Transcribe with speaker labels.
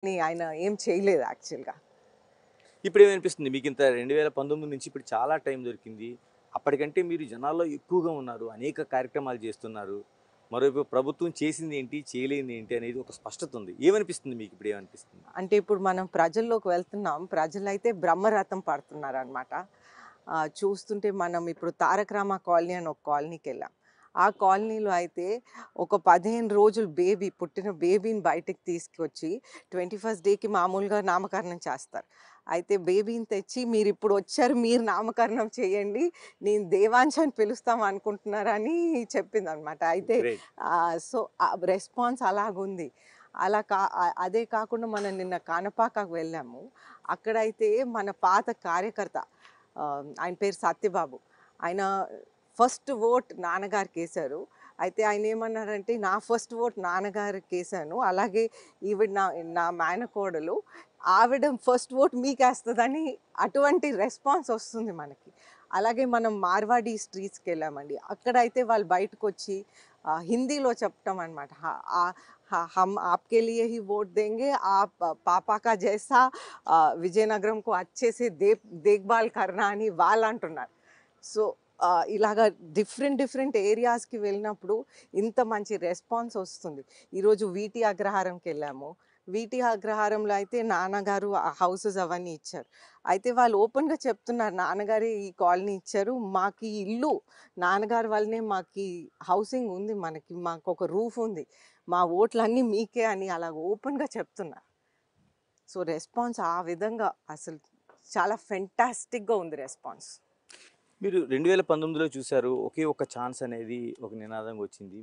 Speaker 1: ఆయన ఏం చేయలేదు యాక్చువల్‌గా.
Speaker 2: ఇప్పుడేమనిపిస్తుంది మీకింత 2019 నుంచి ఇప్పుడు చాలా టైం దొరికింది. అప్పటికంటే మీరు జనాల్లో ఎక్కువగా ఉన్నారు. అనేక కార్యక్రమాలు చేస్తున్నారు. మరోవైపు ప్రభుత్వం చేసిందేంటి, చేయలేనిదేంటి అనేది ఒక స్పష్టత ఉంది. ఏమనిపిస్తుంది మీకిప్పుడు ఏమనిపిస్తుంది?
Speaker 1: అంటే ఇప్పుడు మనం ప్రజల్లోకి వెళ్తున్నాం. ప్రజలైతే బ్రహ్మరథం పడుతున్నారనమాట. చూస్తుంటే మనం ఇప్పుడు తారక రామ కాలనీ అని ఒక కాలనీకెళ్ళాం. ఆ కాలనీలో అయితే ఒక 15 రోజులు పుట్టిన బేబీని బయటికి తీసుకొచ్చి 21st డేకి మామూలుగా నామకరణం చేస్తారు. అయితే బేబీని తెచ్చి మీరిప్పుడు వచ్చారు, మీరు నామకరణం చేయండి. నేను దేవాంశ్ అని పిలుస్తాం అనుకుంటున్నారని చెప్పిందనమాట. అయితే
Speaker 2: గ్రేట్.
Speaker 1: So, response అలాగుంది. అదే కాకుండా మనం నిన్న కానపాకకు వెళ్ళాము. అక్కడైతే మన పాత కార్యకర్త ఆయన పేరు సత్యబాబు. ఆయన ఫస్ట్ ఓట్ నాన్నగారికేశారు. అయితే ఆయనేమన్నారంటే, "నా ఫస్ట్ ఓట్ నాన్నగారికేశాను. అలాగే ఈవిడ నా నా మేనకోడలు. ఆవిడ ఫస్ట్ ఓట్ మీకేస్తదని" అటువంటి రెస్పాన్స్ ఒస్తుంది మనకి. అలాగే మనం మార్వాడి స్ట్రీట్స్‌కెళ్ళామండి. అక్కడైతే వాళ్ళు బయటకొచ్చి హిందీలో చెప్పటం అనమాట. हम आपके लिए ही वोट देंगे, आप पापा का जैसा విజయనగరం को अच्छे से देखभाल करना అని వాళ్ళంటున్నారు. సో, ఇలాగ డిఫరెంట్ ఏరియాస్‌కి వెళ్ళినప్పుడు ఇంత మంచి రెస్పాన్స్ ఒస్తుంది. ఈరోజు వీటి అగ్రహారంకెళ్ళాము. వీటి అగ్రహారంలో అయితే నాన్నగారు హౌసెస్ అవన్నీ ఇచ్చారు. అయితే వాళ్ళు ఓపెన్‌గా చెప్తున్నారు, నాన్నగారే ఈ కాలనీ ఇచ్చారు. మాకీ ఇల్లు నాన్నగారి వల్లనే మాకీ హౌసింగ్ ఉంది మనకి. మాకొక రూఫ్ ఉంది. మా ఓట్లన్నీ మీకే అని అలా ఓపెన్‌గా చెప్తున్నారు. సో, రెస్పాన్స్ ఆ విధంగా అసలు చాలా ఫెంటాస్టిక్‌గా ఉంది రెస్పాన్స్.
Speaker 2: మీరు 2019లో చూసారు. ఒకే ఒక్క ఛాన్స్ అనేది ఒక నినాదంగా వచ్చింది.